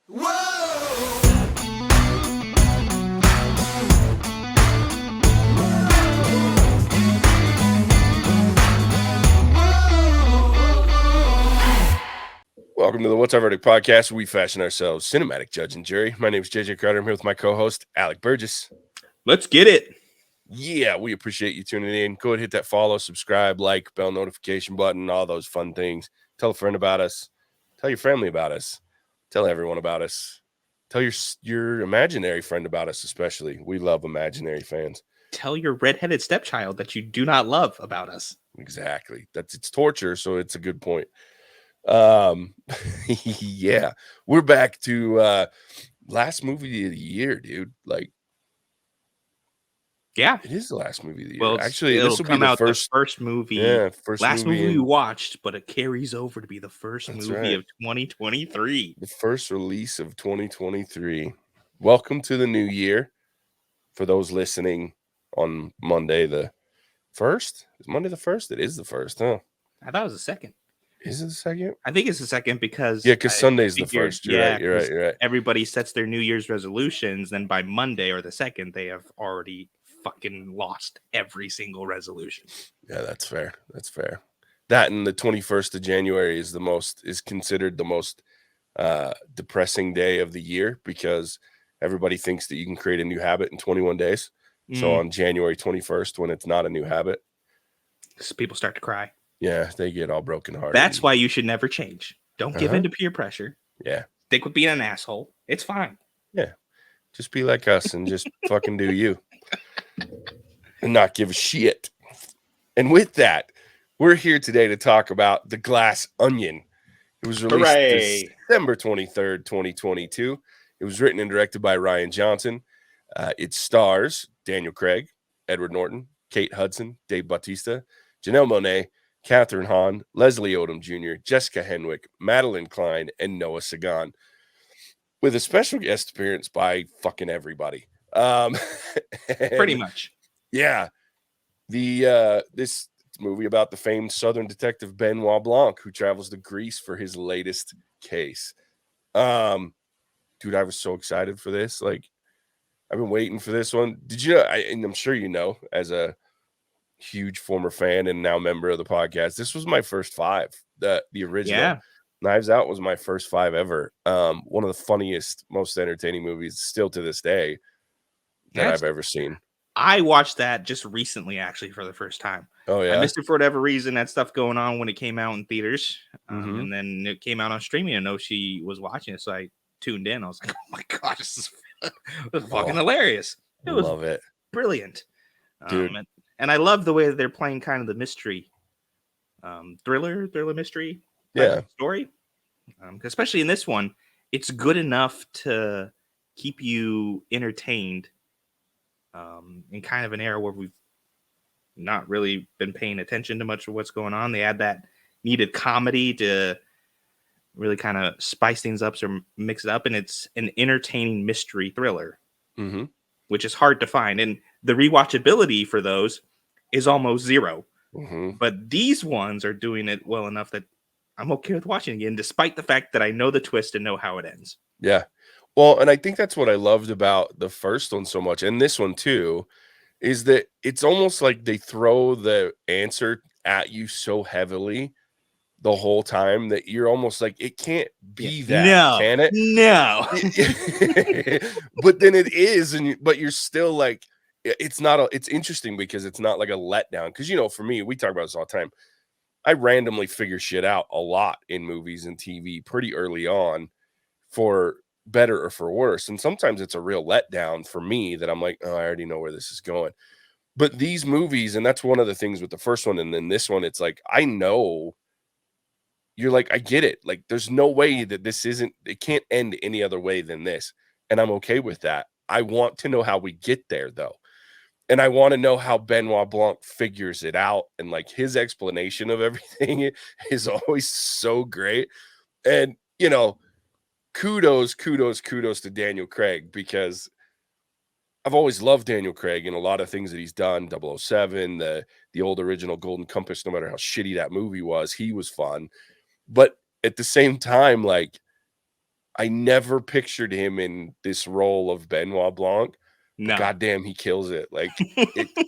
Whoa! Welcome to the What's Our Verdict podcast, where we fashion ourselves cinematic judge and jury. My name is JJ Crowder. I'm here with my co-host, Alec Burgess. Let's get it. Yeah, we appreciate you tuning in. Go ahead, hit that follow, subscribe, like, bell notification button, all those fun things. Tell a friend about us. Tell your family about us. Tell everyone about us. Tell your imaginary friend about us, especially. We love imaginary fans. Tell your redheaded stepchild that you do not love about us. Exactly. It's torture, so it's a good point. Yeah, we're back to last movie of the year, dude. Like, yeah, it is the last movie of the year. Well, Actually, it'll this will be come the out first movie. Yeah, first last movie we in, watched, but it carries over to be the first movie of 2023. The first release of 2023. Welcome to the new year. For those listening on Monday the 1st, is Monday the 1st? It is the 1st, huh? I thought it was the second. Is it the second? I think it's the second because Sunday's the 1st. You're right. Everybody sets their New Year's resolutions, then by Monday or the 2nd, they have already fucking lost every single resolution. Yeah, that's fair. That and the 21st of January is considered the most depressing day of the year because everybody thinks that you can create a new habit in 21 days. So on January 21st, when it's not a new habit, people start to cry. Yeah, they get all broken hearted. That's why you should never change. Don't give in to peer pressure. Yeah. Stick with being an asshole. It's fine. Yeah. Just be like us and just fucking do you. And not give a shit. And with that, we're here today to talk about The Glass Onion. It was released December 23rd, 2022. It was written and directed by Rian Johnson. It stars Daniel Craig, Edward Norton, Kate Hudson, Dave Bautista, Janelle Monáe, Catherine Hahn, Leslie Odom Jr., Jessica Henwick, Madeline Klein, and Noah Sagan, with a special guest appearance by fucking everybody. Pretty much. Yeah. This movie about the famed Southern detective Benoit Blanc, who travels to Greece for his latest case. Dude, I was so excited for this. Like, I've been waiting for this one. Did you know? And I'm sure you know, as a huge former fan and now member of the podcast, this was my first five. The original. Yeah. Knives Out was my first five ever. One of the funniest, most entertaining movies still to this day that I've ever seen. I watched that just recently, actually, for the first time. Oh, yeah? I missed it for whatever reason. That stuff going on when it came out in theaters. And then it came out on streaming. I know she was watching it, so I tuned in. I was like, oh my God, this is fucking hilarious. It was love it. Brilliant. Dude. And I love the way that they're playing kind of the mystery, thriller mystery story. Especially in this one, it's good enough to keep you entertained in kind of an era where we've not really been paying attention to much of what's going on. They add that needed comedy to really kind of spice things up or mix it up. And it's an entertaining mystery thriller, which is hard to find. And the rewatchability for those is almost zero. But these ones are doing it well enough that I'm okay with watching again, despite the fact that I know the twist and know how it ends. Yeah. Well, and I think that's what I loved about the first one so much, and this one too, is that it's almost like they throw the answer at you so heavily the whole time that you're almost like, it can't be that, can it? No. But then it is, but you're still like, it's interesting because it's not like a letdown. Because, you know, for me, we talk about this all the time. I randomly figure shit out a lot in movies and TV pretty early on, for better or for worse. And sometimes it's a real letdown for me that I'm like, oh, I already know where this is going. But these movies, and that's one of the things with the first one and then this one, it's like, I know, you're like, I get it. Like, there's no way that it can't end any other way than this. And I'm okay with that. I want to know how we get there, though. And I want to know how Benoit Blanc figures it out. And like, his explanation of everything is always so great. And, you know, kudos to Daniel Craig, because I've always loved Daniel Craig and a lot of things that he's done. 007, the old original Golden Compass, no matter how shitty that movie was, he was fun. But at the same time, like, I never pictured him in this role of Benoit Blanc, but No. goddamn, he kills it. Like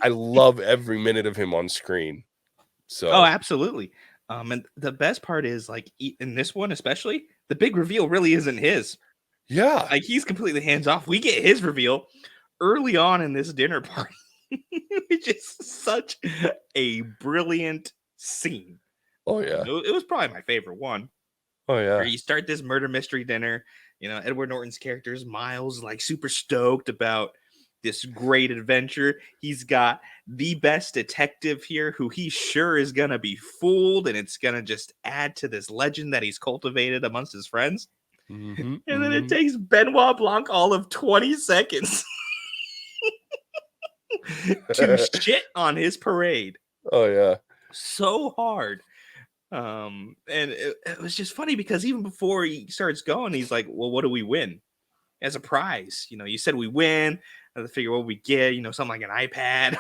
I love every minute of him on screen. Oh, So absolutely. And the best part is like in this one, especially, the big reveal really isn't his. yeah. Like he's completely hands off. We get his reveal early on in this dinner party, which is such a brilliant scene. Oh yeah. It was probably my favorite one. Oh Where yeah. you start this murder mystery dinner. Edward Norton's character is Miles, like super stoked about this great adventure. He's got the best detective here who he's sure is going to be fooled, and it's going to just add to this legend that he's cultivated amongst his friends. Mm-hmm, And then it takes Benoit Blanc all of 20 seconds to shit on his parade Oh yeah. so hard. And it was just funny because even before he starts going, he's like, well, what do we win as a prize? You said we win. I have to figure what we get, something like an iPad.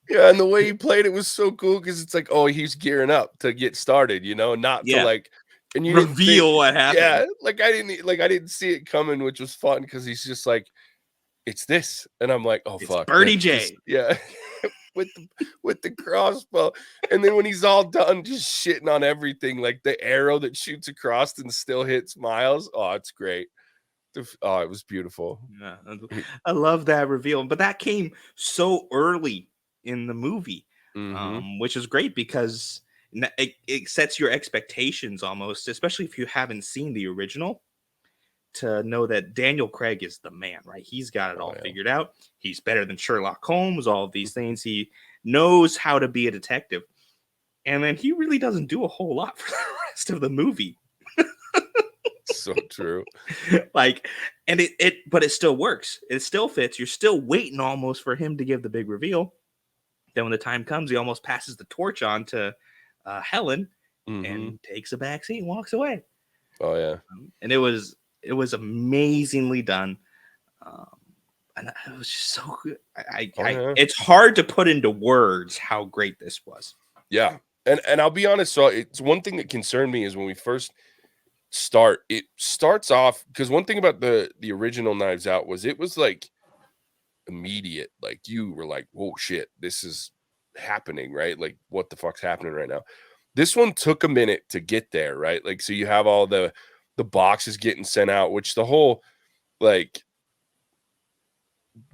Yeah, and the way he played it was so cool because it's like, oh, he's gearing up to get started, not to Yeah. like, and you didn't think, Reveal what happened. yeah, like I didn't see it coming, which was fun because he's just like, it's this, and I'm like, oh It's fuck, Birdie this, J. yeah, with the crossbow, and then when he's all done, just shitting on everything, like the arrow that shoots across and still hits Miles. Oh, it's great. Oh, it was beautiful. Yeah, I love that reveal, but that came so early in the movie, Mm-hmm. which is great because it sets your expectations almost, especially if you haven't seen the original, to know that Daniel Craig is the man, right? He's got it Oh all yeah. figured out. He's better than Sherlock Holmes, all of these things. He knows how to be a detective. And then he really doesn't do a whole lot for the rest of the movie. So true. Like, and but it still works. It still fits. You're still waiting almost for him to give the big reveal. Then when the time comes, he almost passes the torch on to Helen Mm-hmm. and takes a back seat and walks away. Oh yeah. And it was amazingly done. Um, and it was just so good. Yeah. It's hard to put into words how great this was. Yeah. And I'll be honest, so it's one thing that concerned me is when we first start, it starts off because one thing about the original Knives Out was it was like immediate. Like you were like, whoa shit, this is happening, right? Like what the fuck's happening right now? This one took a minute to get there, right? Like so you have all the boxes getting sent out, which the whole like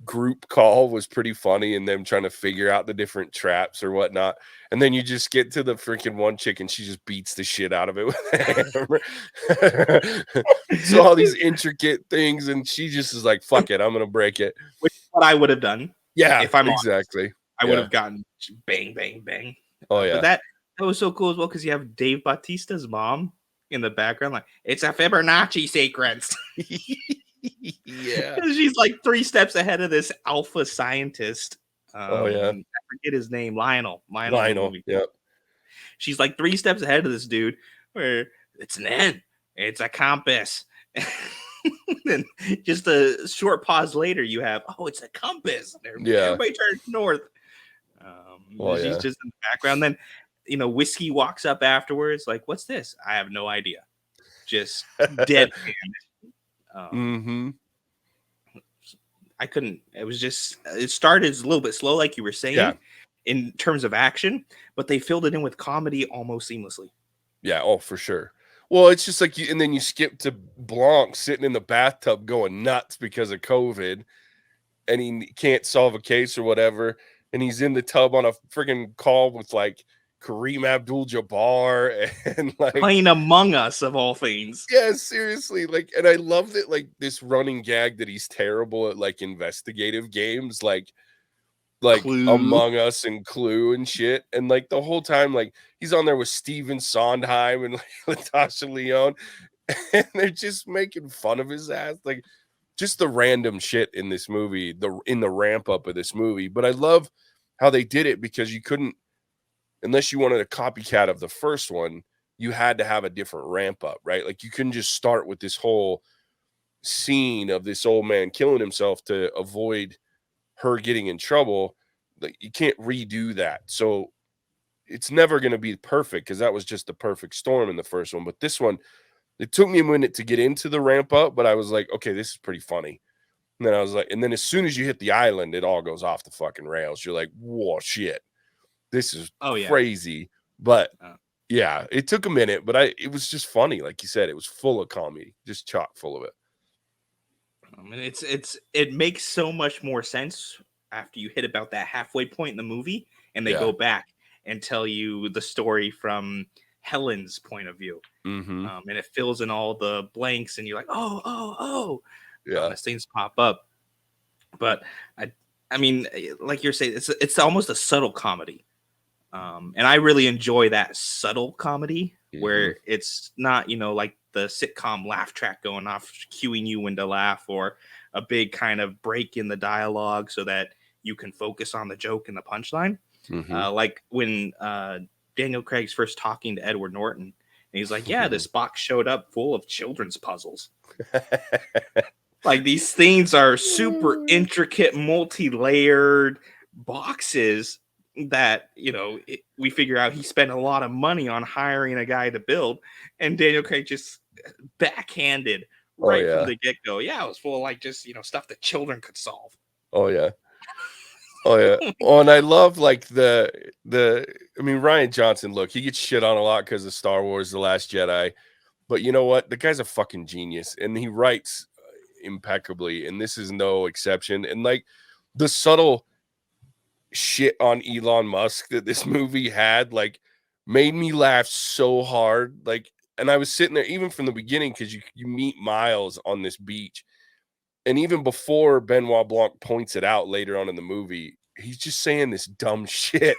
group call was pretty funny and them trying to figure out the different traps or whatnot. And then you just get to the freaking one chick and she just beats the shit out of it with a hammer. So all these intricate things, and she just is like, fuck it, I'm gonna break it. Which is what I would have done. Yeah, If I'm exactly. honest. I would Yeah. have gotten bang, bang, bang. Oh But yeah. that was so cool as well because you have Dave Bautista's mom in the background, like it's a Fibonacci sequence. Yeah. She's like 3 steps ahead of this alpha scientist. Oh yeah. I forget his name, Lionel. In the Lionel. movie. Yep. She's like 3 steps ahead of this dude. Where it's an N, it's a compass. And just a short pause later, you have it's a compass. Yeah. Everybody turns north. Oh, She's yeah. just in the background. Then Whiskey walks up afterwards, like, "What's this?" I have no idea. Just deadpan. Mm-hmm. I couldn't. It was just. It started a little bit slow, like you were saying, Yeah. in terms of action, but they filled it in with comedy almost seamlessly. Yeah, oh, for sure. Well, it's just like and then you skip to Blanc sitting in the bathtub going nuts because of COVID, and he can't solve a case or whatever, and he's in the tub on a freaking call with like Kareem Abdul-Jabbar and like Playing Among Us of all things. yeah, seriously, like, and I love that like this running gag that he's terrible at like investigative games, like Clue. Among Us and Clue and shit. And like the whole time, like he's on there with Steven Sondheim and like Natasha Lyonne, and they're just making fun of his ass. Like just the random shit in this movie, in the ramp up of this movie. But I love how they did it because you couldn't, unless you wanted a copycat of the first one, you had to have a different ramp up, right? Like you couldn't just start with this whole scene of this old man killing himself to avoid her getting in trouble. Like you can't redo that. So it's never going to be perfect because that was just the perfect storm in the first one. But this one, It took me a minute to get into the ramp up, but I was like, okay, this is pretty funny. And then I was like, and then as soon as you hit the island, it all goes off the fucking rails. You're like, whoa, shit, this is crazy. But yeah, it took a minute, but it was just funny. Like you said, it was full of comedy, just chock full of it. I mean, it makes so much more sense after you hit about that halfway point in the movie, and they go back and tell you the story from Helen's point of view, and it fills in all the blanks, and you're like, oh, yeah, as things pop up. But I mean, like you're saying, it's almost a subtle comedy, and I really enjoy that subtle comedy where it's not, like the sitcom laugh track going off, cueing you when to laugh, or a big kind of break in the dialogue so that you can focus on the joke and the punchline. Like when Daniel Craig's first talking to Edward Norton, and he's like, yeah, this box showed up full of children's puzzles. Like, these things are super intricate, multi-layered boxes that, we figure out he spent a lot of money on hiring a guy to build, and Daniel Craig just backhanded from the get-go. Yeah, it was full of like just, stuff that children could solve. Oh yeah. Oh yeah. Oh, and I love like I mean, Rian Johnson, look, he gets shit on a lot because of Star Wars: The Last Jedi. But you know what? The guy's a fucking genius, and he writes impeccably, and this is no exception. And like the subtle shit on Elon Musk that this movie had, like, made me laugh so hard. Like, and I was sitting there even from the beginning because you meet Miles on this beach. And even before Benoit Blanc points it out later on in the movie, he's just saying this dumb shit.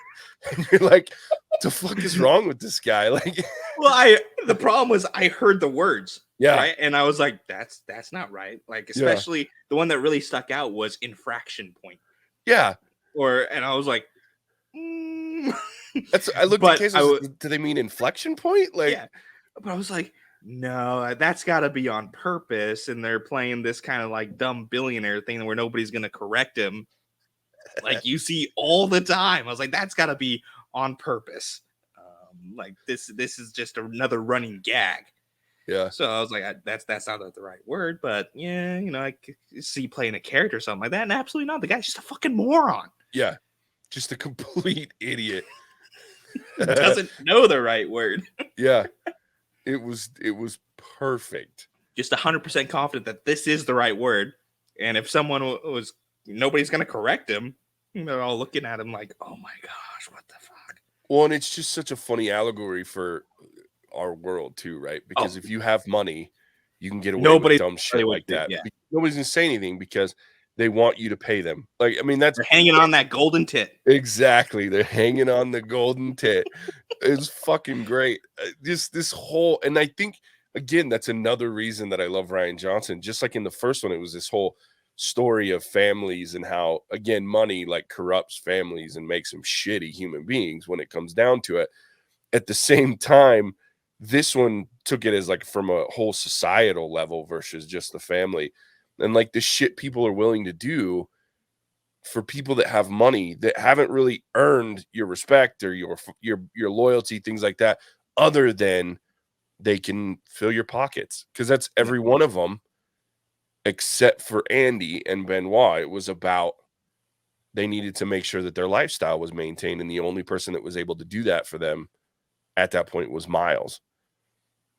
And you're like, what the fuck is wrong with this guy? Like, well, the problem was I heard the words. Yeah. Right. And I was like, that's not right. Like, especially the one that really stuck out was infraction point. Yeah. And I was like, That's I looked at cases. Do they mean inflection point? Like, yeah. But I was like, no, that's got to be on purpose, and they're playing this kind of like dumb billionaire thing where nobody's gonna correct him, like you see all the time. I was like, that's got to be on purpose. Like this is just another running gag. Yeah. So I was like, that's not the right word, but yeah, I could see playing a character or something like that, and absolutely not. The guy's just a fucking moron. Yeah, just a complete idiot. Doesn't know the right word. Yeah. It was perfect. Just 100% confident that this is the right word. And if someone was, nobody's going to correct him. They're all looking at him like, oh my gosh, what the fuck? Well, and it's just such a funny allegory for our world too, right? Because if you have money, you can get away with dumb shit like that. Yeah. Nobody's going to say anything because they want you to pay them. Like, I mean, they're hanging on that golden tit. Exactly. They're hanging on the golden tit. It's fucking great. This whole, and I think, again, that's another reason that I love Rian Johnson. Just like in the first one, it was this whole story of families and how, again, money like corrupts families and makes them shitty human beings when it comes down to it. At the same time, this one took it as like from a whole societal level versus just the family. And like the shit people are willing to do for people that have money that haven't really earned your respect or your loyalty, things like that, other than they can fill your pockets. Because that's every one of them, except for Andy and Benoit. It was about they needed to make sure that their lifestyle was maintained, and the only person that was able to do that for them at that point was Miles.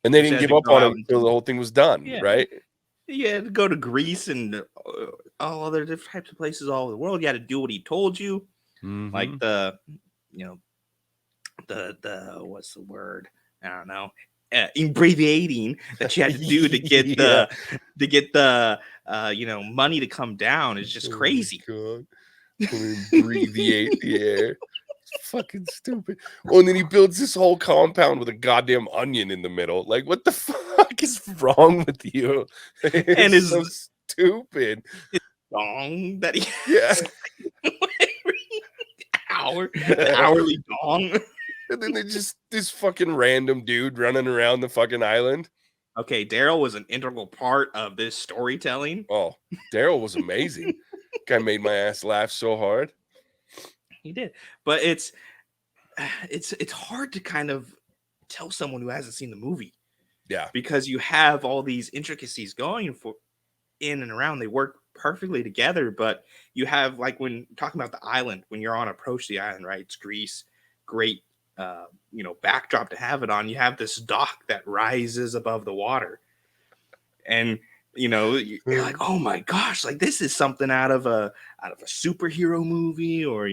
And they didn't give up on him until the whole thing was done, right? You had to go to Greece and all other different types of places all over the world. You had to do what he told you. Like the what's the word? I don't know. Abbreviating that you had to do to get the money to come down is just crazy. God. Abbreviate the air. Fucking stupid. Oh, and then he builds this whole compound with a goddamn onion in the middle. Like, what the fuck is wrong with you? And it's so stupid. Dong that he hourly dong. And then they just this fucking random dude running around the fucking island. Okay, Daryl was an integral part of this storytelling. Oh, Daryl was amazing. Guy made my ass laugh so hard. He did, but it's hard to kind of tell someone who hasn't seen the movie Yeah. Because you have all these intricacies going for in and around. They work perfectly together, but you have, like, when talking about the island, when you're on approach to the island, right? It's Greece, great, backdrop to have it on. You have this dock that rises above the water, and you're like, oh my gosh, like this is something out of a superhero movie, or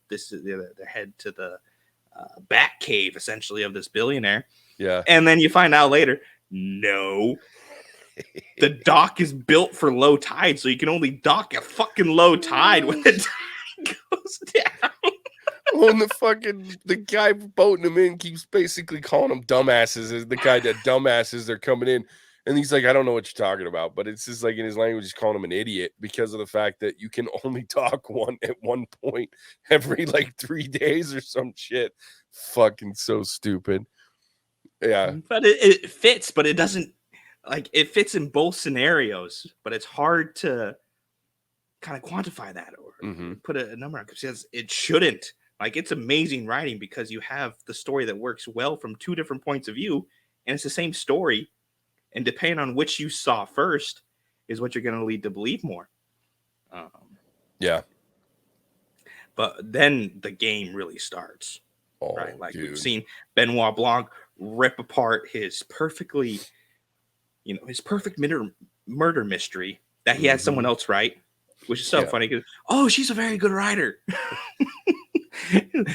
this is the head to the bat cave essentially of this billionaire. Yeah. And then you find out later, no, the dock is built for low tide, so you can only dock at fucking low tide when the tide goes down. When the guy boating him in keeps basically calling them dumbasses. The guy that dumbasses, they're coming in. And he's like, I don't know what you're talking about. But it's just like in his language, he's calling him an idiot because of the fact that you can only dock one at one point every like 3 days or some shit. Fucking so stupid. Yeah. But it fits, but it doesn't, like, it fits in both scenarios, but it's hard to kind of quantify that or put a number on, because it shouldn't. Like, it's amazing writing because you have the story that works well from two different points of view, and it's the same story. And depending on which you saw first is what you're going to lead to believe more. Yeah. But then the game really starts. Oh, right? Like, dude. we've seen Benoit Blanc rip apart his perfect murder mystery that he had someone else write, which is so funny because, oh, she's a very good writer.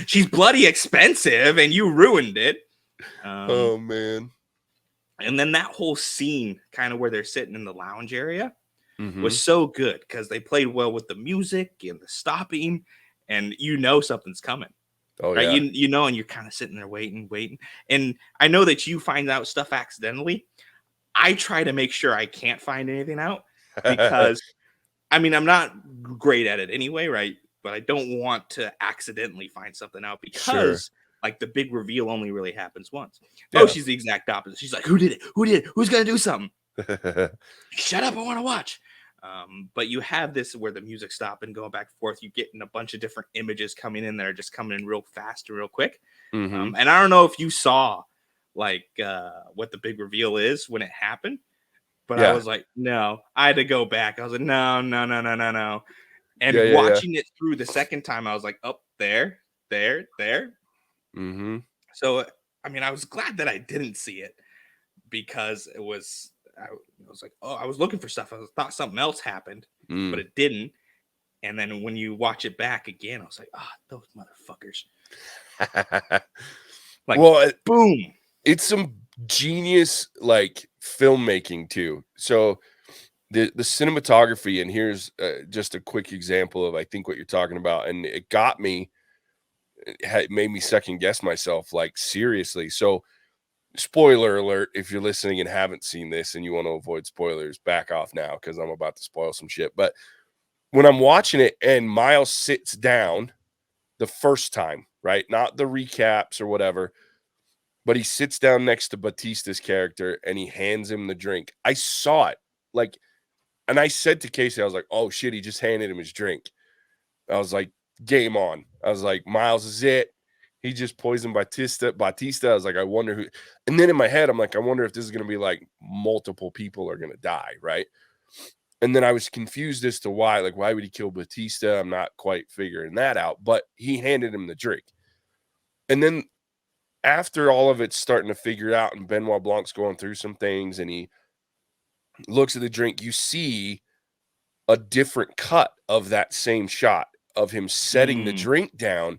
She's bloody expensive and you ruined it. Oh man. And then that whole scene kind of where they're sitting in the lounge area was so good because they played well with the music and the stopping, and something's coming. Oh right? yeah. And you're kind of sitting there waiting. And I know that you find out stuff accidentally. I try to make sure I can't find anything out because I'm not great at it anyway, right? But I don't want to accidentally find something out because like the big reveal only really happens once. Yeah. Oh, she's the exact opposite. She's like, who did it? Who did it? Who's going to do something? Shut up. I want to watch. But you have this where the music stops and going back and forth. You get in a bunch of different images coming in that are just coming in real fast and real quick. And I don't know if you saw like what the big reveal is when it happened, but I was like, no, I had to go back. I was like, no. And watching it through the second time, I was like, oh, there. So, I was glad that I didn't see it because I was like, oh, I was looking for stuff. I thought something else happened, but it didn't. And then when you watch it back again, I was like, those motherfuckers. Like, well, boom. It's some genius like filmmaking too. So the cinematography, and here's just a quick example of I think what you're talking about, and it got me. It made me second guess myself, like seriously. So, spoiler alert: if you're listening and haven't seen this and you want to avoid spoilers, back off now because I'm about to spoil some shit. But when I'm watching it and Miles sits down the first time, right? Not the recaps or whatever. But he sits down next to Batista's character and he hands him the drink. I saw it. Like, and I said to Casey, I was like, oh shit, he just handed him his drink. I was like, game on. I was like, Miles is it. He just poisoned Batista. I was like, I wonder who. And then in my head, I'm like, I wonder if this is going to be like multiple people are going to die, right? And then I was confused as to why. Like, why would he kill Batista? I'm not quite figuring that out. But he handed him the drink. And then after all of it's starting to figure out and Benoit Blanc's going through some things and he looks at the drink, you see a different cut of that same shot of him setting the drink down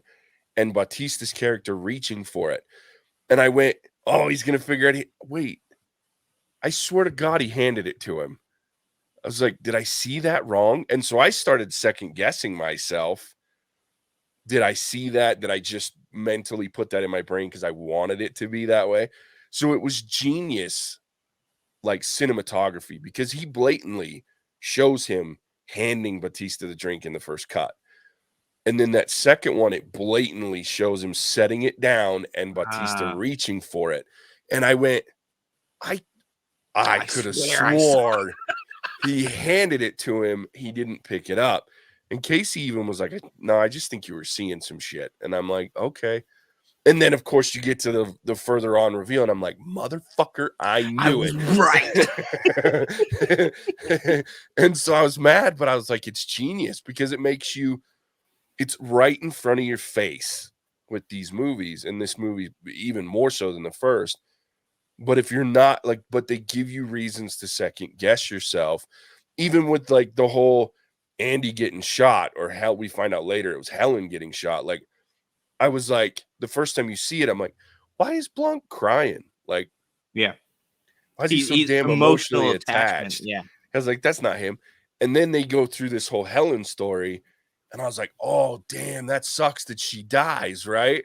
and Batista's character reaching for it. And I went, oh, he's going to figure out. Wait, I swear to God, he handed it to him. I was like, did I see that wrong? And so I started second guessing myself. Did I see that? Did I just mentally put that in my brain because I wanted it to be that way? So it was genius, like cinematography, because he blatantly shows him handing Batista the drink in the first cut. And then that second one, it blatantly shows him setting it down and Batista reaching for it. And I went, I could have sworn he handed it to him. He didn't pick it up. And Casey even was like, no, I just think you were seeing some shit. And I'm like, okay. And then, of course, you get to the further on reveal, and I'm like, motherfucker, I I knew was it. right. And so I was mad, but I was like, it's genius because it makes you, it's right in front of your face with these movies, and this movie even more so than the first. But if you're not like, but they give you reasons to second guess yourself, even with like the whole Andy getting shot, or hell, we find out later it was Helen getting shot. Like, I was like, the first time you see it, I'm like, why is Blanc crying? Like, Yeah. why is he so He's damn emotional emotionally attachment. attached? Yeah. I was like, that's not him. And then they go through this whole Helen story, and I was like, oh, damn, that sucks that she dies, right?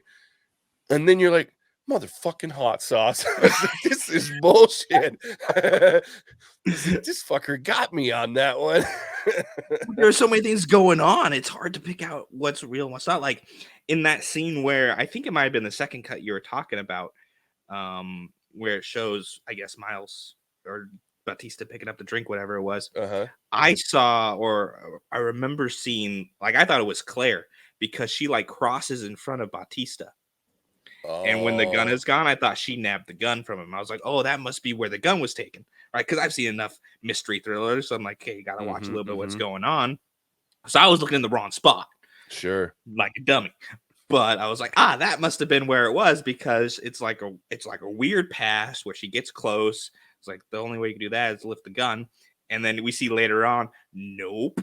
And then you're like, motherfucking hot sauce. I was like, this is bullshit. I was like, this fucker got me on that one. There are so many things going on. It's hard to pick out what's real and what's not. Like in that scene where I think it might have been the second cut you were talking about, where it shows, I guess, Miles or Batista picking up the drink, whatever it was. Uh-huh. I saw, or I remember seeing, like, I thought it was Claire because she like crosses in front of Batista. And when the gun Oh. is gone, I thought she nabbed the gun from him. I was like, oh, that must be where the gun was taken. Right. Because I've seen enough mystery thrillers. So I'm like, hey, you got to watch a little bit of what's going on. So I was looking in the wrong spot. Sure. Like a dummy. But I was like, that must have been where it was, because it's like a weird pass where she gets close. It's like the only way you can do that is lift the gun. And then we see later on, nope,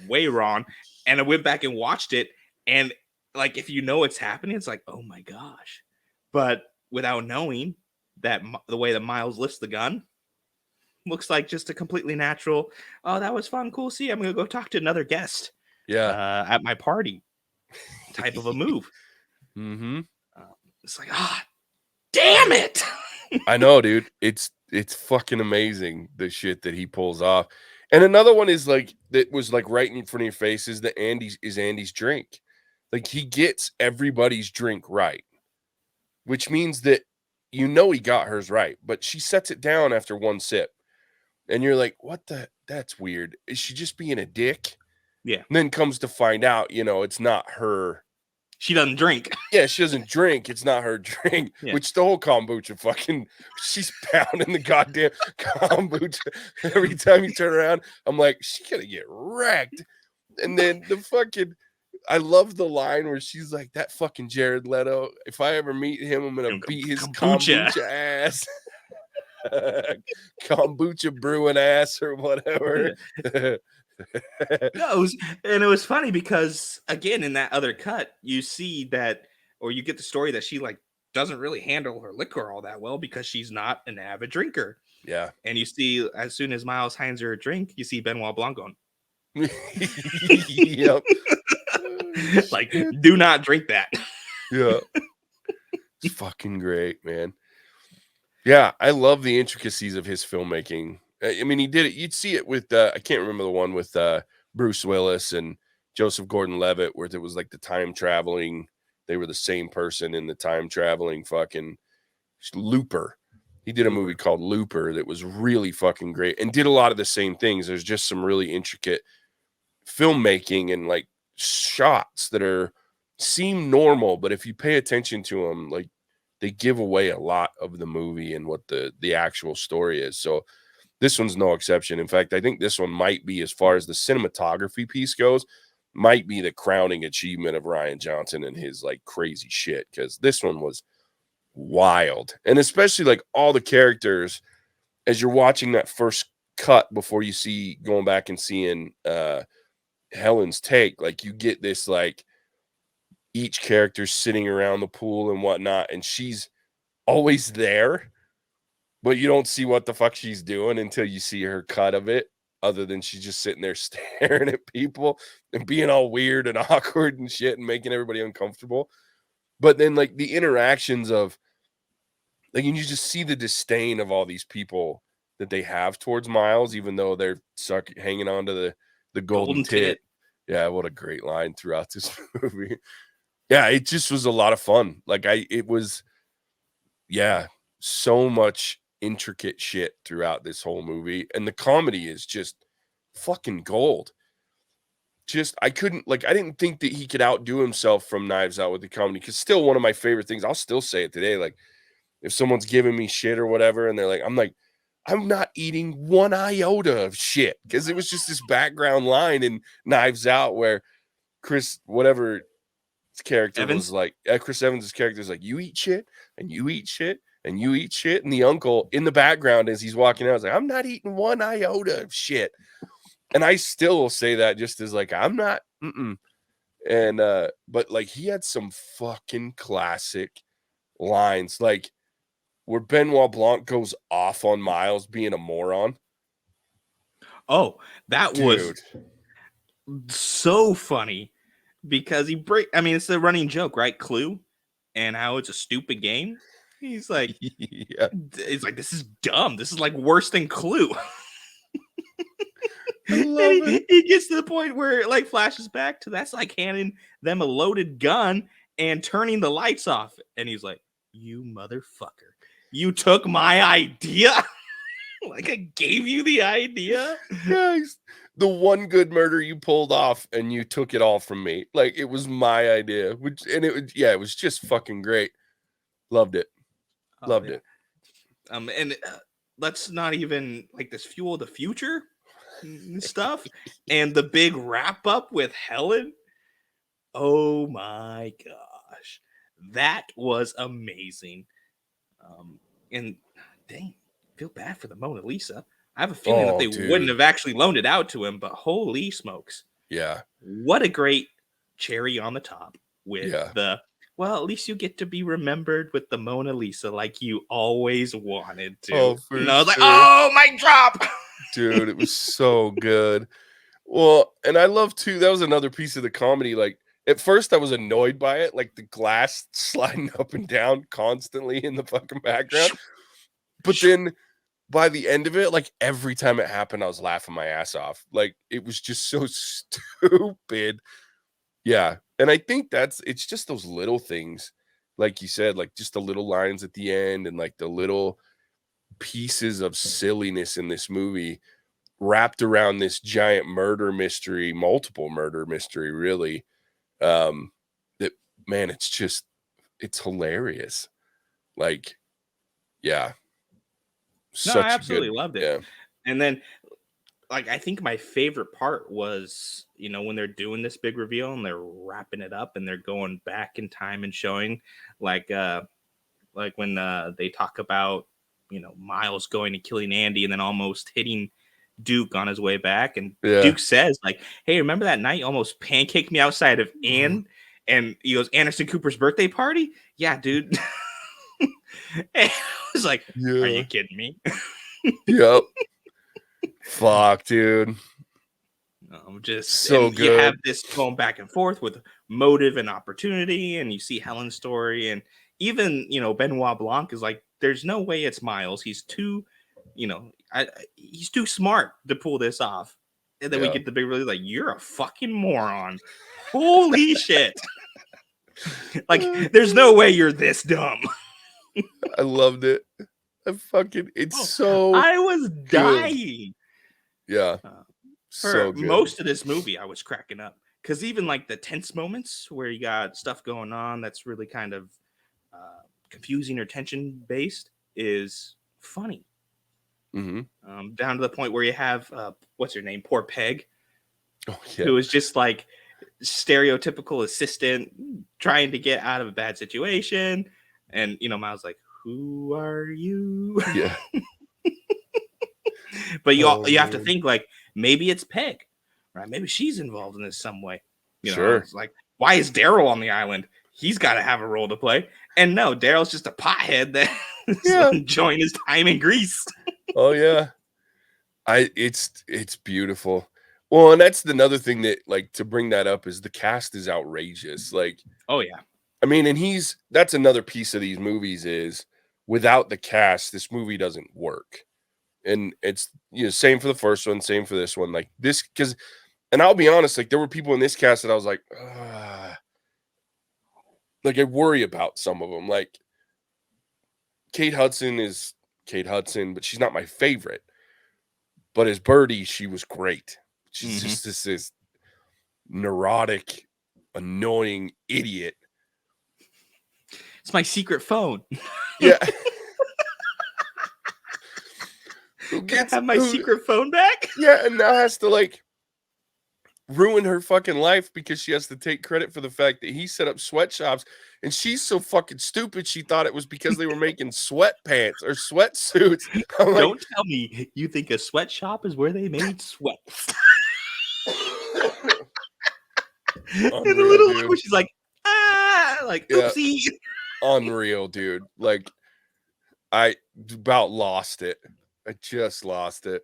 way wrong. And I went back and watched it, and like, if you know what's happening, it's like, oh my gosh. But without knowing that, the way that Miles lifts the gun looks like just a completely natural, oh, that was fun, cool, see, I'm gonna go talk to another guest at my party type of a move. Mm-hmm. It's like, damn it. I know, dude. It's fucking amazing, the shit that he pulls off. And another one is like, that was like right in front of your face, is the Andy's drink. Like, he gets everybody's drink right, which means that he got hers right, but she sets it down after one sip. And you're like, what the, that's weird. Is she just being a dick? Yeah. And then comes to find out, it's not her. She doesn't drink. Yeah, she doesn't drink. It's not her drink. Yeah. Which the whole kombucha fucking, she's pounding the goddamn kombucha. Every time you turn around, I'm like, she's gonna get wrecked. And then the fucking, I love the line where she's like, that fucking Jared Leto, if I ever meet him, I'm gonna beat his kombucha ass. Kombucha brewing ass or whatever. No, it was funny because, again, in that other cut, you see that, or you get the story that she like doesn't really handle her liquor all that well because she's not an avid drinker. Yeah. And you see, as soon as Miles hands her a drink, you see Benoit Blanc going, yep. Like, do not drink that. Yeah. It's fucking great, man. Yeah, I love the intricacies of his filmmaking. I mean, he did it. You'd see it with, I can't remember the one with Bruce Willis and Joseph Gordon-Levitt, where it was like the time traveling. They were the same person in the time traveling fucking Looper. He did a movie called Looper that was really fucking great and did a lot of the same things. There's just some really intricate filmmaking and like shots that seem normal, but if you pay attention to them, like, they give away a lot of the movie and what the actual story is. So this one's no exception. In fact, I think this one might be, as far as the cinematography piece goes, might be the crowning achievement of Rian Johnson and his like crazy shit, because this one was wild. And especially like all the characters, as you're watching that first cut before you see going back and seeing Helen's take, like, you get this like each character sitting around the pool and whatnot, and she's always there, but you don't see what the fuck she's doing until you see her cut of it, other than she's just sitting there staring at people and being all weird and awkward and shit and making everybody uncomfortable. But then like the interactions of, like, you just see the disdain of all these people that they have towards Miles, even though they're hanging on to the golden tit. Yeah, what a great line throughout this movie. Yeah, it just was a lot of fun. Like, it was, yeah, so much intricate shit throughout this whole movie. And the comedy is just fucking gold. just I couldn't like I didn't think that he could outdo himself from Knives Out with the comedy, because still one of my favorite things. I'll still say it today. Like if someone's giving me shit or whatever, and they're like, I'm not eating one iota of shit, because it was just this background line in Knives Out where Chris, whatever his character was Evans. like, Chris Evans' character is like, you eat shit and you eat shit and you eat shit. And the uncle in the background as he's walking out is like, I'm not eating one iota of shit. And I still say that just as like, I'm not, And, but like he had some fucking classic lines, like where Benoit Blanc goes off on Miles being a moron. Oh, that was so funny because I mean, it's the running joke, right? Clue, and how it's a stupid game. He's like, yeah. It's like, this is dumb. This is like worse than Clue. I love it. He gets to the point where it like flashes back to that's like handing them a loaded gun and turning the lights off. And he's like, you motherfucker, you took my idea. Like I gave you the idea. Guys, the one good murder you pulled off and you took it all from me. Like it was my idea, it was just fucking great. Loved it. Loved it. And let's not even like this fuel the future stuff and the big wrap up with Helen. Oh my gosh, that was amazing. And dang, feel bad for the Mona Lisa. I have a feeling that they wouldn't have actually loaned it out to him, but holy smokes. Yeah. What a great cherry on the top with well, at least you get to be remembered with the Mona Lisa like you always wanted to. Oh, and I was like, oh, mic drop. Dude, it was so good. Well, and I love too, that was another piece of the comedy. Like at first I was annoyed by it, like the glass sliding up and down constantly in the fucking background. But then by the end of it, like every time it happened, I was laughing my ass off. Like it was just so stupid. Yeah. And I think it's just those little things, like you said, like just the little lines at the end and like the little pieces of silliness in this movie wrapped around this giant murder mystery, multiple murder mystery, really. That, man, it's hilarious. Like, yeah. No, I absolutely loved it. Yeah. And then like I think my favorite part was, when they're doing this big reveal and they're wrapping it up and they're going back in time and showing like when they talk about, Miles going and killing Andy and then almost hitting Duke on his way back. And Duke says like, hey, remember that night you almost pancaked me outside of Ann? And he goes, Anderson Cooper's birthday party? Yeah, dude. And I was like, are you kidding me? Yep. Fuck, dude. Just so good. You have this going back and forth with motive and opportunity, and you see Helen's story, and even Benoit Blanc is like, there's no way it's Miles. He's too, he's too smart to pull this off. And then we get the big release, like, you're a fucking moron. Holy shit. Like, there's no way you're this dumb. I loved it. I was dying. Yeah. For most of this movie, I was cracking up. Because even like the tense moments where you got stuff going on that's really kind of confusing or tension based is funny. Down to the point where you have, what's her name? Poor Peg. Oh, yeah. Who was just like stereotypical assistant trying to get out of a bad situation. And, Miles like, who are you? Yeah. But you have to think like maybe it's Peg, right? Maybe she's involved in this some way. It's like, why is Daryl on the island? He's got to have a role to play. And no, Daryl's just a pothead that enjoying his time in Greece. Oh yeah, it's beautiful. Well, and that's another thing that, like, to bring that up is the cast is outrageous. Like, oh yeah, I mean, and that's another piece of these movies is without the cast, this movie doesn't work. And it's same for the first one, same for this one. Like this, and I'll be honest, like there were people in this cast that I was like I worry about some of them. Like Kate Hudson is Kate Hudson, but she's not my favorite. But as Birdie, she was great. She's just neurotic, annoying idiot. It's my secret phone. Yeah. Can I have my secret phone back? Yeah, and now has to like ruin her fucking life because she has to take credit for the fact that he set up sweatshops, and she's so fucking stupid she thought it was because they were making sweatpants or sweatsuits. I'm like, don't tell me you think a sweatshop is where they made sweats. And the little language, she's like, oopsie. Unreal, dude. Like, I about lost it. I just lost it.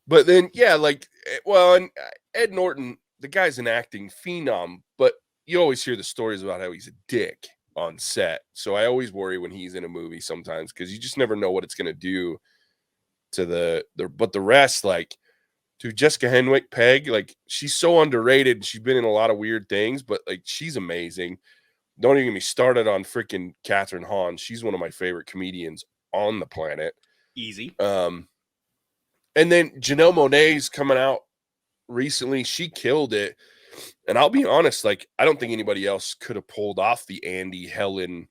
But then, yeah, like, well, and Ed Norton, the guy's an acting phenom, but you always hear the stories about how he's a dick on set. So I always worry when he's in a movie sometimes because you just never know what it's going to do to but the rest, like, to Jessica Henwick, Peg, like, she's so underrated. She's been in a lot of weird things, but, like, she's amazing. Don't even get me started on freaking Catherine Hahn. She's one of my favorite comedians on the planet. Easy. And then Janelle Monáe's coming out recently. She killed it. And I'll be honest, like, I don't think anybody else could have pulled off the Andy Helen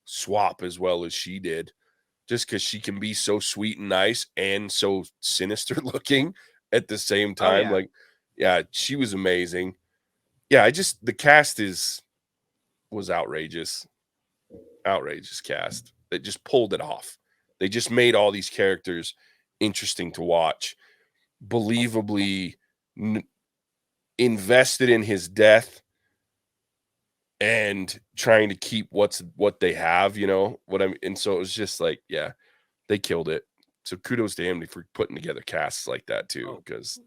swap as well as she did, just because she can be so sweet and nice and so sinister looking at the same time. Oh, yeah. Like, yeah, she was amazing. Yeah, the cast was outrageous. Outrageous cast. They just pulled it off. They just made all these characters interesting to watch, believably invested in his death and trying to keep what they have, you know what I mean? And so it was just like, yeah, they killed it. So kudos to him for putting together casts like that too, because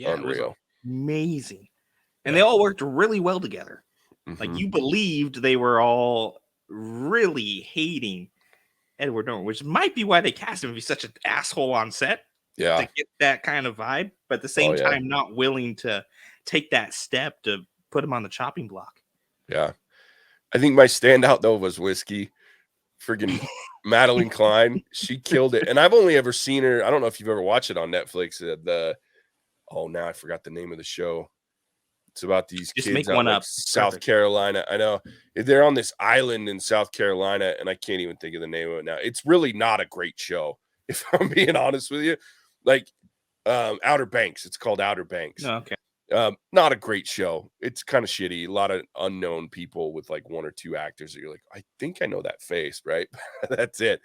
unreal. Amazing. And they all worked really well together. Mm-hmm. Like, you believed they were all really hating Edward Norton, which might be why they cast him to be such an asshole on set. Yeah. To get that kind of vibe, but at the same time, not willing to take that step to put him on the chopping block. Yeah. I think my standout, though, was Whiskey. Friggin' Madeline Klein. She killed it. And I've only ever seen her. I don't know if you've ever watched it on Netflix. Now I forgot the name of the show. It's about these Just kids make out one in up. South Carolina. I know. They're on this island in South Carolina, and I can't even think of the name of it now. It's really not a great show, if I'm being honest with you. Like, Outer Banks. It's called Outer Banks. Oh, okay. Not a great show. It's kind of shitty. A lot of unknown people with like one or two actors that you're like, I think I know that face, right? That's it.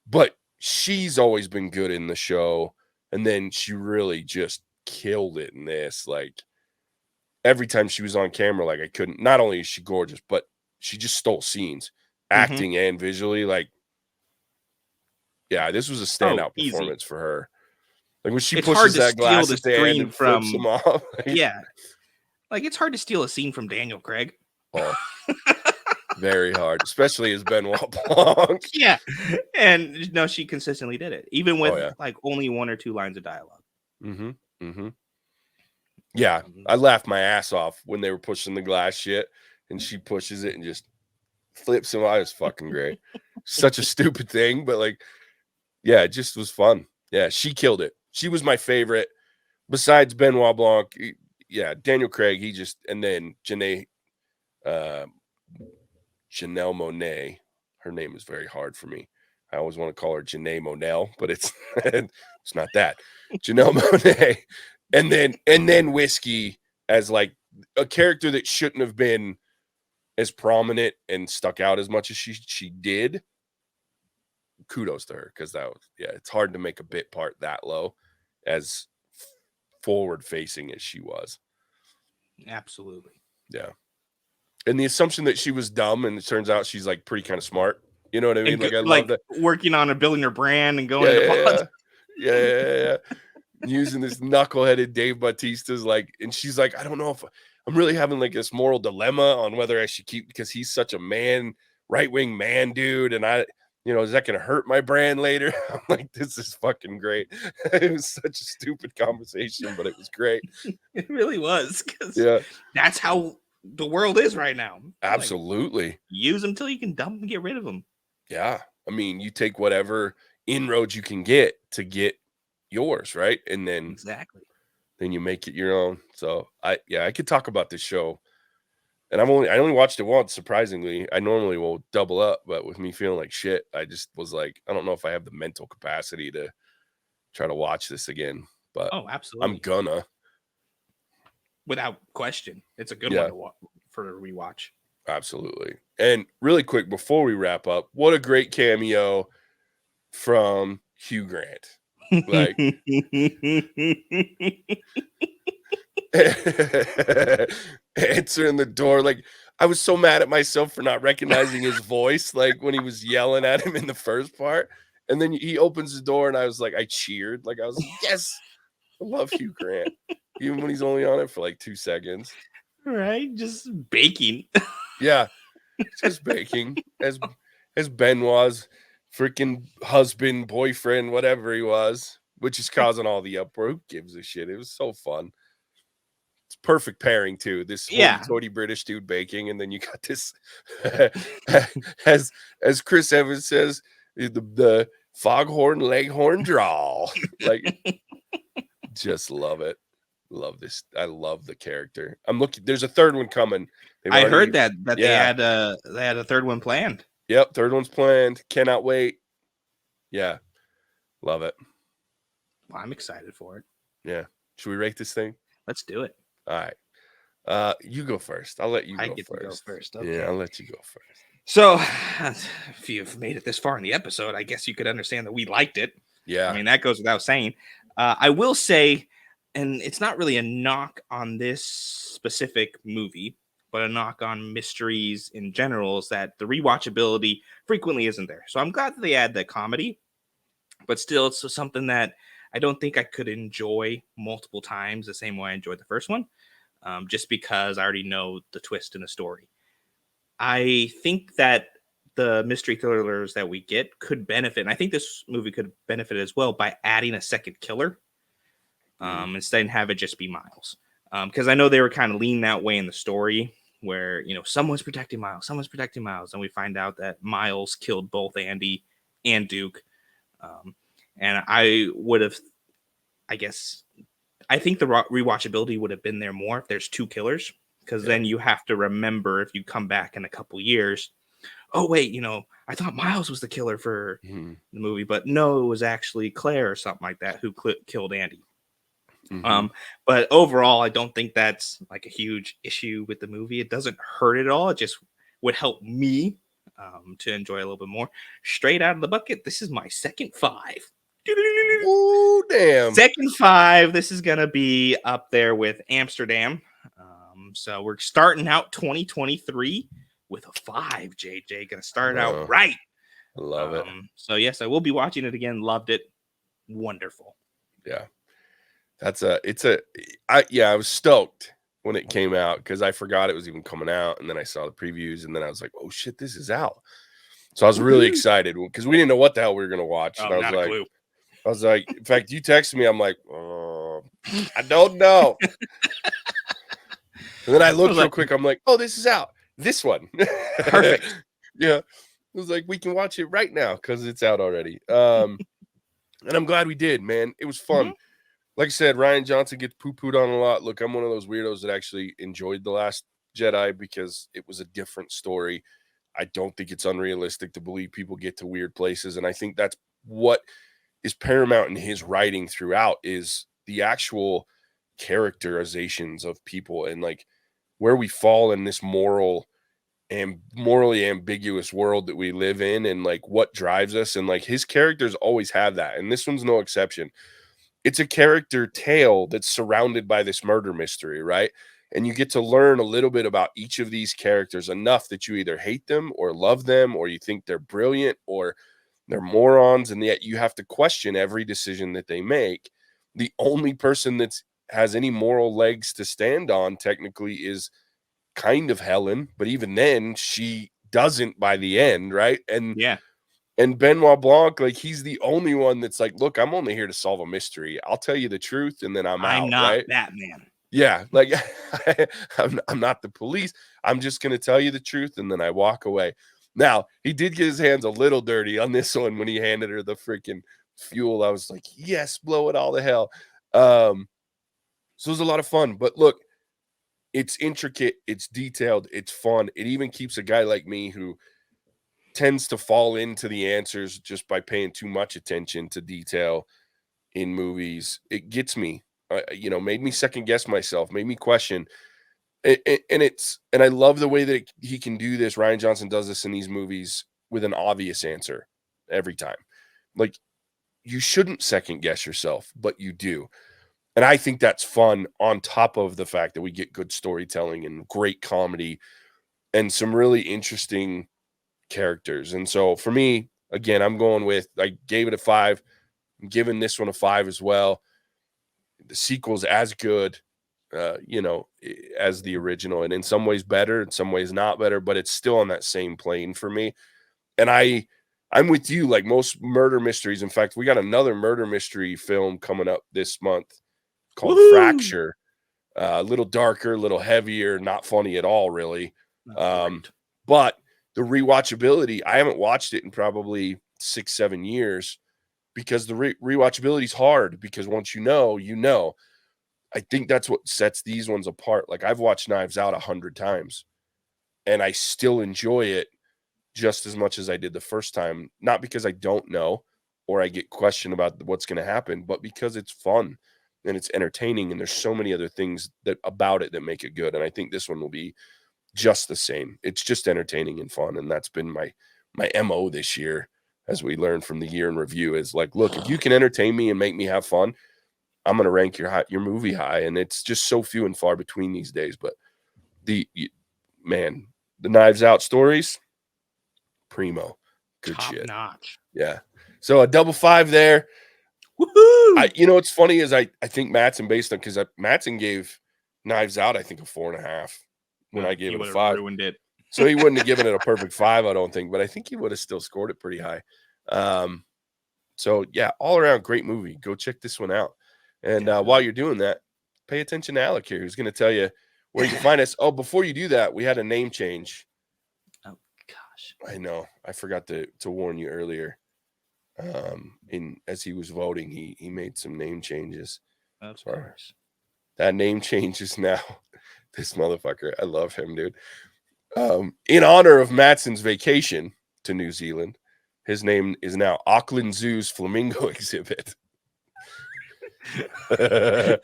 But she's always been good in the show. And then she really just killed it in this. Like, every time she was on camera, like, I couldn't, not only is she gorgeous, but she just stole scenes, acting and visually. Like, yeah, this was a standout performance for her. Like, when she pushes that glass at the end and flips them off. Yeah. Like, it's hard to steal a scene from Daniel Craig. Oh, very hard, especially as Benoit Blanc. Yeah. And no, she consistently did it, even with like only one or two lines of dialogue. Mm-hmm. Mm-hmm. Yeah, I laughed my ass off when they were pushing the glass shit, and she pushes it and just flips him out. It was fucking great. Such a stupid thing, but like, yeah, it just was fun. Yeah, she killed it. She was my favorite. Besides Benoit Blanc, yeah, Daniel Craig, and then Janelle Monáe. Her name is very hard for me. I always want to call her Janae Monel, but it's not that. Janelle Monáe. And then Whiskey as like a character that shouldn't have been as prominent and stuck out as much as she did. Kudos to her, because it's hard to make a bit part that low as forward facing as she was. Absolutely. Yeah. And the assumption that she was dumb, and it turns out she's like pretty kind of smart. You know what I mean? Like, I love that, working on a building her brand and going into politics. Yeah. Using this knuckleheaded Dave Bautista's like, and she's like, I don't know if I'm really having like this moral dilemma on whether I should keep, because he's such a right-wing man dude, and is that going to hurt my brand later? I'm like, this is fucking great. It was such a stupid conversation, but it was great. It really was. That's how the world is right now. Absolutely. Like, use them till you can dump and get rid of them. Yeah. I mean, you take whatever inroads you can get to get yours, right? And then exactly. then you make it your own. So I could talk about this show. And I only watched it once, surprisingly. I normally will double up, but with me feeling like shit, I just was like, I don't know if I have the mental capacity to try to watch this again. But Oh, I'm absolutely. gonna. Without question. It's a good one Yeah, to for a rewatch. absolutely. And really quick before we wrap up, what a great cameo from Hugh Grant. Like answering the door. Like, I was so mad at myself for not recognizing his voice, like when he was yelling at him in the first part. And then he opens the door and I was like, I cheered. Like, I was like, yes, I love Hugh Grant. Even when he's only on it for like 2 seconds. Right? Just baking. Yeah, just baking as Benoit's freaking husband, boyfriend, whatever he was, which is causing all the uproar. Who gives a shit? It was so fun. It's perfect pairing too. This Yeah. hoity-toity British dude baking, and then you got this as Chris Evans says, the foghorn leghorn drawl. Like, just love it. Love this. I love the character. I'm looking. There's a third one coming. I heard that Yeah. they had a third one planned. Yep, third one's planned. Cannot wait. Yeah, love it. Well, I'm excited for it. Yeah. Should we rate this thing? Let's do it. All right. You go first. I'll let you I go get first. to go first. Okay. Yeah, I'll let you go first. So, if you've made it this far in the episode, I guess you could understand that we liked it. Yeah. I mean, that goes without saying. I will say, and it's not really a knock on this specific movie, but a knock on mysteries in general, is that the rewatchability frequently isn't there. So I'm glad that they add the comedy, but still, it's something that I don't think I could enjoy multiple times the same way I enjoyed the first one, just because I already know the twist in the story. I think that the mystery thrillers that we get could benefit, and I think this movie could benefit as well by adding a second killer, instead of have it just be Miles. Because I know they were kind of leaning that way in the story, where someone's protecting Miles, and we find out that Miles killed both Andy and Duke. And I would have, I think the rewatchability would have been there more if there's two killers, because then you have to remember, if you come back in a couple years, oh wait, I thought Miles was the killer for the movie, but no, it was actually Claire or something like that who killed Andy. But overall, I don't think that's like a huge issue with the movie. It doesn't hurt at all. It just would help me to enjoy a little bit more. Straight out of the bucket, this is my second 5. Ooh, damn. Second 5. This is gonna be up there with Amsterdam. So we're starting out 2023 with a 5. JJ gonna start out right. I love it. So yes, I will be watching it again. Loved it. Wonderful. Yeah. I was stoked when it came out because I forgot it was even coming out, and then I saw the previews, and then I was like, oh shit, this is out. So I was really excited because we didn't know what the hell we were gonna watch. Oh, and not a clue. I was like, in fact, you texted me, I'm like, I don't know. And then I looked real quick, I'm like, oh, this is out. This one. Perfect. Yeah. It was like, we can watch it right now because it's out already. And I'm glad we did, man. It was fun. Like I said, Rian Johnson gets poo-pooed on a lot. Look, I'm one of those weirdos that actually enjoyed The Last Jedi because it was a different story. I don't think it's unrealistic to believe people get to weird places. And I think that's what is paramount in his writing throughout, is the actual characterizations of people and like where we fall in this morally ambiguous world that we live in, and like what drives us. And like his characters always have that, and this one's no exception. It's a character tale that's surrounded by this murder mystery, right? And you get to learn a little bit about each of these characters enough that you either hate them or love them, or you think they're brilliant or they're morons, and yet you have to question every decision that they make. The only person that has any moral legs to stand on technically is kind of Helen, but even then she doesn't by the end, right? And Benoit Blanc, like, he's the only one that's like, look, I'm only here to solve a mystery. I'll tell you the truth, and then I'm out, not right? Batman. Yeah, like I'm not the police. I'm just gonna tell you the truth, and then I walk away. Now, he did get his hands a little dirty on this one when he handed her the freaking fuel. I was like, yes, blow it all to hell. So it was a lot of fun. But look, it's intricate, it's detailed, it's fun. It even keeps a guy like me who tends to fall into the answers just by paying too much attention to detail in movies. It gets me, made me second guess myself, made me question. And I love the way that he can do this. Rian Johnson does this in these movies with an obvious answer every time. Like, you shouldn't second guess yourself, but you do. And I think that's fun, on top of the fact that we get good storytelling and great comedy and some really interesting characters. And so for me, again, I gave it a 5. I'm giving this one a 5 as well. The sequel's as good, as the original, and in some ways better, in some ways not better, but it's still on that same plane for me. And I'm with you, like most murder mysteries. In fact, we got another murder mystery film coming up this month called Fracture. A little darker, a little heavier, not funny at all, really. But the rewatchability, I haven't watched it in probably 6-7 years, because the rewatchability is hard, because once you know. I think that's what sets these ones apart. Like, I've watched Knives Out 100 times, and I still enjoy it just as much as I did the first time. Not because I don't know or I get questioned about what's going to happen, but because it's fun and it's entertaining, and there's so many other things about it that make it good. And I think this one will be just the same. It's just entertaining and fun, and that's been my MO this year, as we learned from the year in review, is like, look, if you can entertain me and make me have fun, I'm going to rank your movie high. And it's just so few and far between these days. But the Knives Out stories, primo, good Top shit. Notch. Yeah. So a double 5 there. Woohoo! What's funny is I think Mattson, based on, because Mattson gave Knives Out, I think, a 4.5 when I gave it a 5. Ruined it. So he wouldn't have given it a perfect 5, I don't think, but I think he would have still scored it pretty high. So yeah, all around great movie. Go check this one out. And while you're doing that, pay attention to Alec here, who's going to tell you where you can find us. Oh, before you do that, we had a name change. Oh, gosh. I know. I forgot to warn you earlier. As he was voting, he made some name changes. Of course. That name change is now this motherfucker. I love him, dude. In honor of Mattson's vacation to New Zealand, his name is now Auckland Zoo's Flamingo Exhibit. I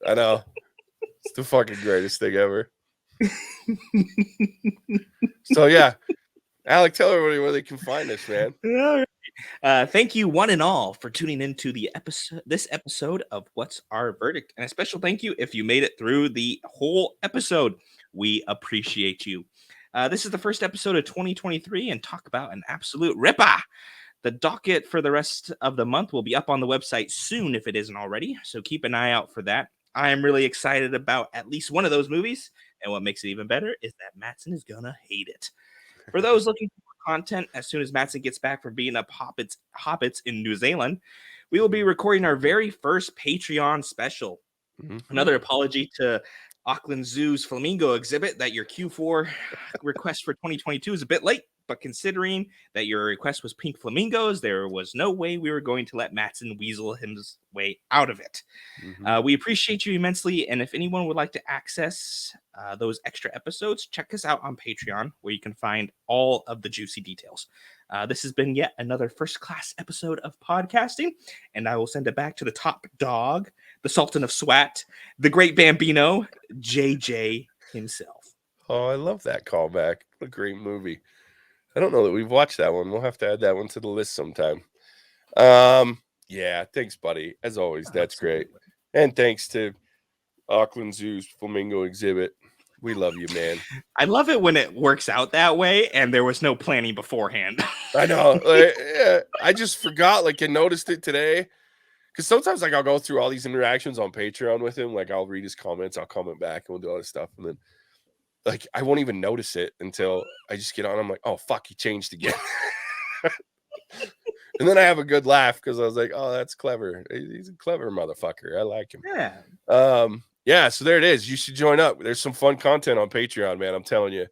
know. It's the fucking greatest thing ever. So yeah, Alec, tell everybody where they can find us, man. Thank you, one and all, for tuning into this episode of What's Our Verdict, and a special thank you if you made it through the whole episode. We appreciate you. This is the first episode of 2023, and talk about an absolute ripper. The docket for the rest of the month will be up on the website soon, if it isn't already, so keep an eye out for that. I am really excited about at least one of those movies, and what makes it even better is that Mattson is gonna hate it. For those looking for content, as soon as Mattson gets back from being up Hobbits in New Zealand, we will be recording our very first Patreon special. Mm-hmm. Another apology to Auckland Zoo's Flamingo Exhibit that your Q4 request for 2022 is a bit late. But considering that your request was pink flamingos, there was no way we were going to let Mattson weasel his way out of it. Mm-hmm. We appreciate you immensely. And if anyone would like to access those extra episodes, check us out on Patreon, where you can find all of the juicy details. This has been yet another first-class episode of podcasting, and I will send it back to the top dog, the Sultan of Swat, the great Bambino, JJ himself. Oh, I love that callback. What a great movie. I don't know that we've watched that one. We'll have to add that one to the list sometime. Yeah, thanks, buddy. As always, that's great. And thanks to Auckland Zoo's Flamingo Exhibit. We love you, man. I love it when it works out that way and there was no planning beforehand. I know. I just forgot. I noticed it today. Because sometimes, I'll go through all these interactions on Patreon with him. I'll read his comments. I'll comment back, and we'll do all this stuff. And then I won't even notice it until I just get on. I'm like, oh, fuck, he changed again. And then I have a good laugh because I was like, oh, that's clever. He's a clever motherfucker. I like him. Yeah. Yeah, so there it is. You should join up. There's some fun content on Patreon, man. I'm telling you.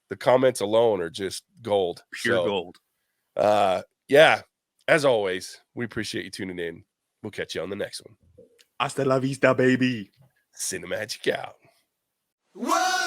The comments alone are just gold. Pure gold. Yeah, as always, we appreciate you tuning in. We'll catch you on the next one. Hasta la vista, baby. Cinemagic out. Whoa!